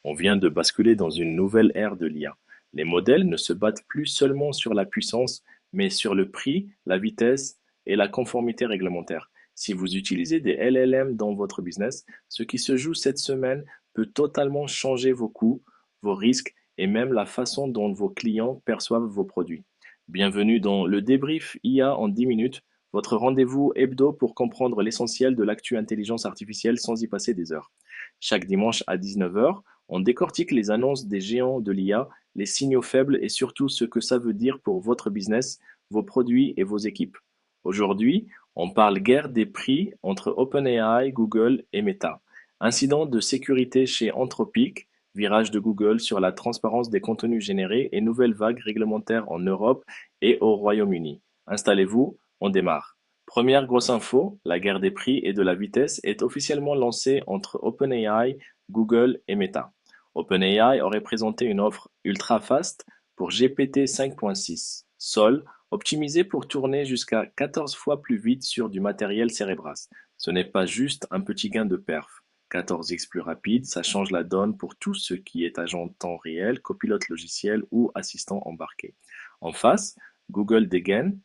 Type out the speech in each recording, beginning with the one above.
On vient de basculer dans une nouvelle ère de l'IA. Les modèles ne se battent plus seulement sur la puissance, mais sur le prix, la vitesse et la conformité réglementaire. Si vous utilisez des LLM dans votre business, ce qui se joue cette semaine peut totalement changer vos coûts, vos risques et même la façon dont vos clients perçoivent vos produits. Bienvenue dans le débrief IA en 10 minutes, votre rendez-vous hebdo pour comprendre l'essentiel de l'actu intelligence artificielle sans y passer des heures. Chaque dimanche à 19 heures, on décortique les annonces des géants de l'IA, les signaux faibles et surtout ce que ça veut dire pour votre business, vos produits et vos équipes. Aujourd'hui, on parle guerre des prix entre OpenAI, Google et Meta. Incident de sécurité chez Anthropic, virage de Google sur la transparence des contenus générés et nouvelle vague réglementaire en Europe et au Royaume-Uni. Installez-vous, on démarre. Première grosse info, la guerre des prix et de la vitesse est officiellement lancée entre OpenAI, Google et Meta. OpenAI aurait présenté une offre ultra fast pour GPT 5.6 Sol, optimisé pour tourner jusqu'à 14 fois plus vite sur du matériel Cerebras. Ce n'est pas juste un petit gain de perf. 14x plus rapide, ça change la donne pour tout ce qui est agent temps réel, copilote logiciel ou assistant embarqué. En face, Google dégaine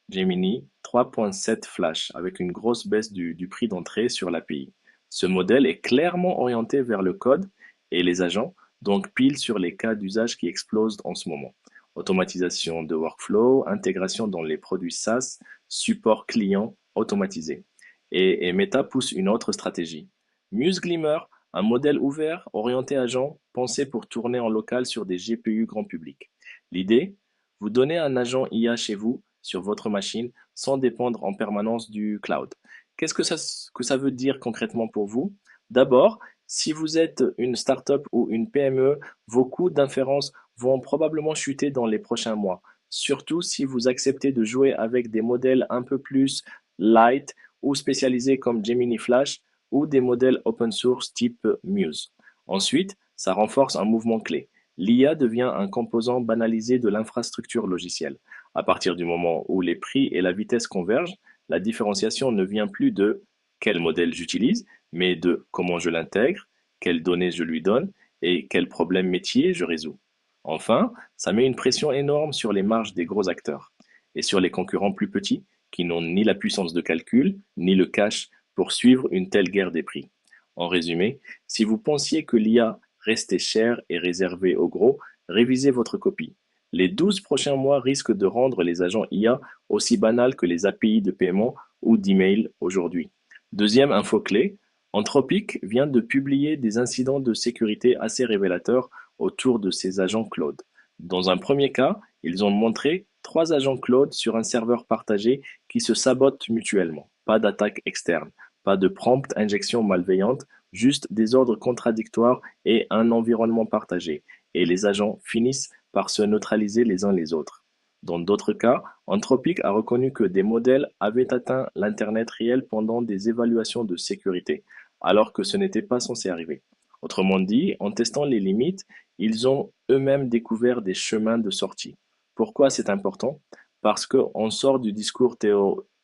Gemini 3.7 Flash avec une grosse baisse du prix d'entrée sur l'API. Ce modèle est clairement orienté vers le code et les agents, donc pile sur les cas d'usage qui explosent en ce moment. Automatisation de workflow, intégration dans les produits SaaS, support client automatisé. Et Meta pousse une autre stratégie. Muse Glimmer, un modèle ouvert, orienté agent, pensé pour tourner en local sur des GPU grand public. L'idée, vous donnez un agent IA chez vous, sur votre machine, sans dépendre en permanence du cloud. Qu'est-ce que ça veut dire concrètement pour vous? D'abord, si vous êtes une startup ou une PME, vos coûts d'inférence vont probablement chuter dans les prochains mois, surtout si vous acceptez de jouer avec des modèles un peu plus light ou spécialisés comme Gemini Flash ou des modèles open source type Muse. Ensuite, ça renforce un mouvement clé. L'IA devient un composant banalisé de l'infrastructure logicielle. À partir du moment où les prix et la vitesse convergent, la différenciation ne vient plus de quel modèle j'utilise, mais de comment je l'intègre, quelles données je lui donne et quel problème métier je résous. Enfin, ça met une pression énorme sur les marges des gros acteurs et sur les concurrents plus petits qui n'ont ni la puissance de calcul ni le cash pour suivre une telle guerre des prix. En résumé, si vous pensiez que l'IA restait chère et réservée aux gros, révisez votre copie. Les 12 prochains mois risquent de rendre les agents IA aussi banals que les API de paiement ou d'email aujourd'hui. Deuxième info clé, Anthropic vient de publier des incidents de sécurité assez révélateurs autour de ses agents Claude. Dans un premier cas, ils ont montré 3 agents Claude sur un serveur partagé qui se sabotent mutuellement. Pas d'attaque externe, pas de prompt injection malveillante, juste des ordres contradictoires et un environnement partagé. Et les agents finissent par se neutraliser les uns les autres. Dans d'autres cas, Anthropic a reconnu que des modèles avaient atteint l'Internet réel pendant des évaluations de sécurité, alors que ce n'était pas censé arriver. Autrement dit, en testant les limites, ils ont eux-mêmes découvert des chemins de sortie. Pourquoi c'est important? Parce qu'on sort du discours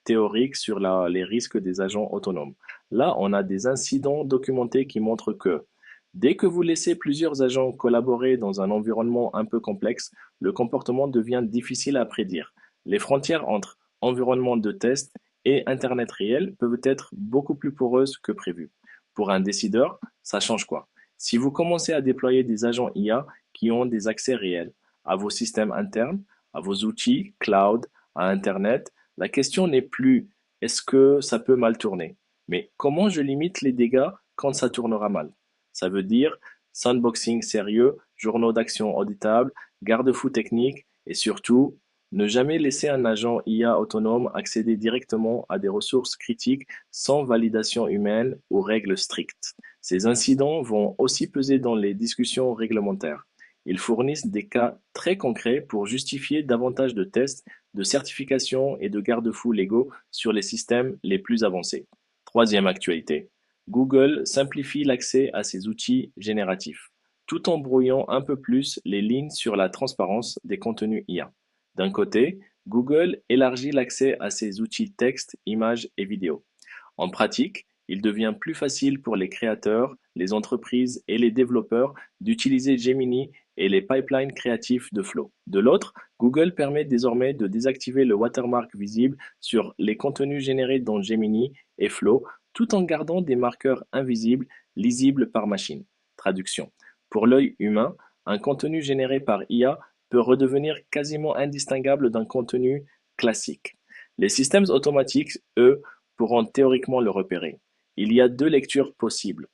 théorique sur les risques des agents autonomes. Là, on a des incidents documentés qui montrent que dès que vous laissez plusieurs agents collaborer dans un environnement un peu complexe, le comportement devient difficile à prédire. Les frontières entre environnement de test et Internet réel peuvent être beaucoup plus poreuses que prévu. Pour un décideur, ça change quoi? Si vous commencez à déployer des agents IA qui ont des accès réels à vos systèmes internes, à vos outils, cloud, à Internet, la question n'est plus est-ce que ça peut mal tourner, mais comment je limite les dégâts quand ça tournera mal? Ça veut dire sandboxing sérieux, journaux d'action auditables, garde-fous techniques et surtout, ne jamais laisser un agent IA autonome accéder directement à des ressources critiques sans validation humaine ou règles strictes. Ces incidents vont aussi peser dans les discussions réglementaires. Ils fournissent des cas très concrets pour justifier davantage de tests, de certifications et de garde-fous légaux sur les systèmes les plus avancés. Troisième actualité. Google simplifie l'accès à ses outils génératifs, tout en brouillant un peu plus les lignes sur la transparence des contenus IA. D'un côté, Google élargit l'accès à ses outils texte, images et vidéo. En pratique, il devient plus facile pour les créateurs, les entreprises et les développeurs d'utiliser Gemini et les pipelines créatifs de Flow. De l'autre, Google permet désormais de désactiver le watermark visible sur les contenus générés dans Gemini et Flow, tout en gardant des marqueurs invisibles, lisibles par machine. Traduction. Pour l'œil humain, un contenu généré par IA peut redevenir quasiment indistinguable d'un contenu classique. Les systèmes automatiques, eux, pourront théoriquement le repérer. Il y a deux lectures possibles.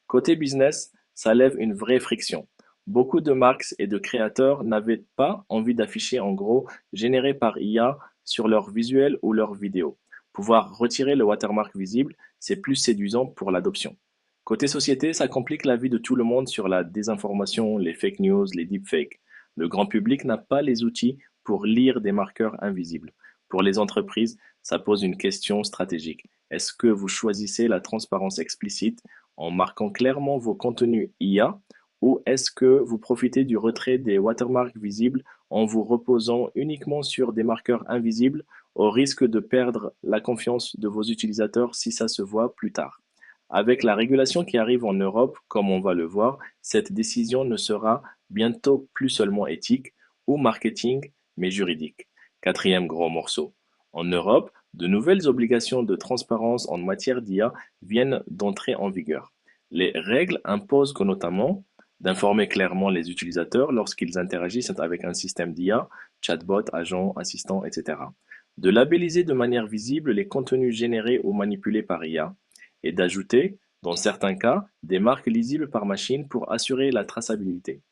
Côté business, ça lève une vraie friction. Beaucoup de marques et de créateurs n'avaient pas envie d'afficher en gros généré par IA sur leurs visuels ou leurs vidéos. Pouvoir retirer le watermark visible, c'est plus séduisant pour l'adoption. Côté société, ça complique la vie de tout le monde sur la désinformation, les fake news, les deepfakes. Le grand public n'a pas les outils pour lire des marqueurs invisibles. Pour les entreprises, ça pose une question stratégique. Est-ce que vous choisissez la transparence explicite en marquant clairement vos contenus IA ou est-ce que vous profitez du retrait des watermarks visibles en vous reposant uniquement sur des marqueurs invisibles au risque de perdre la confiance de vos utilisateurs si ça se voit plus tard? Avec la régulation qui arrive en Europe, comme on va le voir, cette décision ne sera bientôt plus seulement éthique ou marketing, mais juridique. Quatrième gros morceau. En Europe, de nouvelles obligations de transparence en matière d'IA viennent d'entrer en vigueur. Les règles imposent notamment d'informer clairement les utilisateurs lorsqu'ils interagissent avec un système d'IA, chatbot, agent, assistant, etc. De labelliser de manière visible les contenus générés ou manipulés par IA et d'ajouter, dans certains cas, des marques lisibles par machine pour assurer la traçabilité.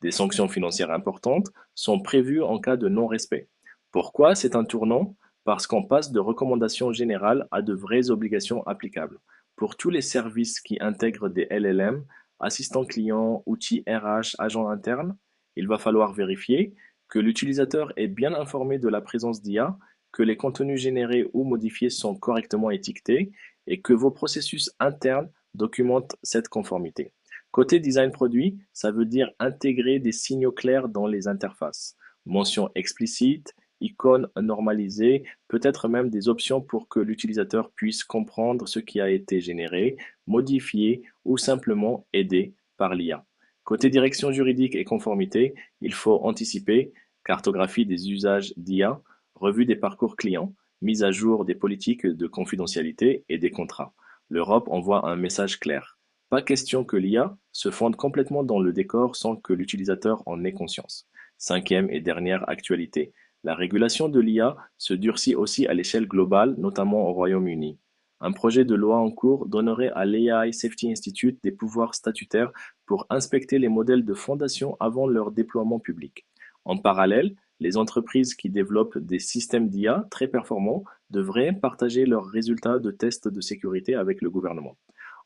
Des sanctions financières importantes sont prévues en cas de non-respect. Pourquoi c'est un tournant? Parce qu'on passe de recommandations générales à de vraies obligations applicables. Pour tous les services qui intègrent des LLM, assistants clients, outils RH, agents internes, il va falloir vérifier que l'utilisateur est bien informé de la présence d'IA, que les contenus générés ou modifiés sont correctement étiquetés et que vos processus internes documentent cette conformité. Côté design produit, ça veut dire intégrer des signaux clairs dans les interfaces. Mention explicite, icônes normalisées, peut-être même des options pour que l'utilisateur puisse comprendre ce qui a été généré, modifié ou simplement aidé par l'IA. Côté direction juridique et conformité, il faut anticiper cartographie des usages d'IA, revue des parcours clients, mise à jour des politiques de confidentialité et des contrats. L'Europe envoie un message clair. Pas question que l'IA se fonde complètement dans le décor sans que l'utilisateur en ait conscience. Cinquième et dernière actualité. La régulation de l'IA se durcit aussi à l'échelle globale, notamment au Royaume-Uni. Un projet de loi en cours donnerait à l'AI Safety Institute des pouvoirs statutaires pour inspecter les modèles de fondation avant leur déploiement public. En parallèle, les entreprises qui développent des systèmes d'IA très performants devraient partager leurs résultats de tests de sécurité avec le gouvernement.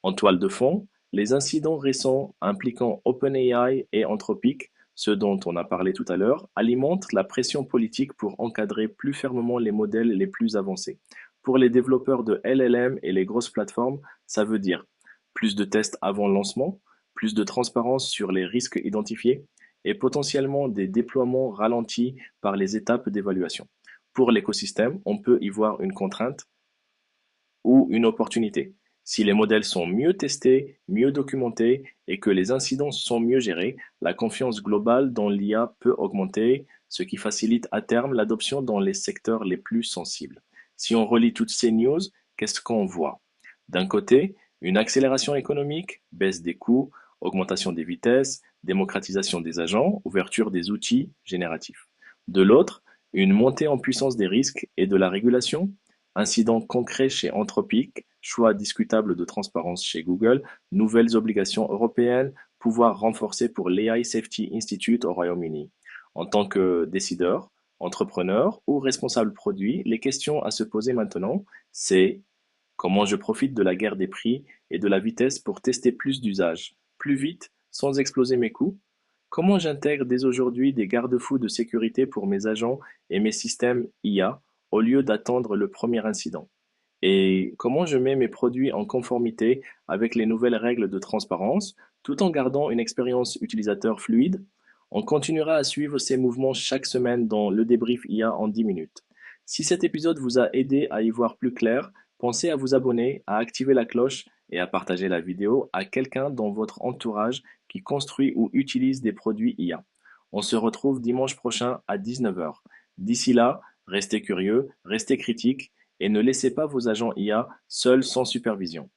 En toile de fond, les incidents récents impliquant OpenAI et Anthropic, ceux dont on a parlé tout à l'heure, alimentent la pression politique pour encadrer plus fermement les modèles les plus avancés. Pour les développeurs de LLM et les grosses plateformes, ça veut dire plus de tests avant le lancement, plus de transparence sur les risques identifiés et potentiellement des déploiements ralentis par les étapes d'évaluation. Pour l'écosystème, on peut y voir une contrainte ou une opportunité. Si les modèles sont mieux testés, mieux documentés et que les incidents sont mieux gérés, la confiance globale dans l'IA peut augmenter, ce qui facilite à terme l'adoption dans les secteurs les plus sensibles. Si on relie toutes ces news, qu'est-ce qu'on voit? D'un côté, une accélération économique, baisse des coûts, augmentation des vitesses, démocratisation des agents, ouverture des outils génératifs. De l'autre, une montée en puissance des risques et de la régulation, incidents concrets chez Anthropic, choix discutable de transparence chez Google, nouvelles obligations européennes, pouvoir renforcé pour l'AI Safety Institute au Royaume-Uni. En tant que décideur, entrepreneur ou responsable produit, les questions à se poser maintenant, c'est comment je profite de la guerre des prix et de la vitesse pour tester plus d'usages, plus vite, sans exploser mes coûts? Comment j'intègre dès aujourd'hui des garde-fous de sécurité pour mes agents et mes systèmes IA au lieu d'attendre le premier incident? Et comment je mets mes produits en conformité avec les nouvelles règles de transparence tout en gardant une expérience utilisateur fluide? On continuera à suivre ces mouvements chaque semaine dans le débrief IA en 10 minutes. Si cet épisode vous a aidé à y voir plus clair, Pensez à vous abonner, à activer la cloche et à partager la vidéo à quelqu'un dans votre entourage qui construit ou utilise des produits IA. On se retrouve dimanche prochain à 19 heures. D'ici là, restez curieux, restez critiques et ne laissez pas vos agents IA seuls sans supervision.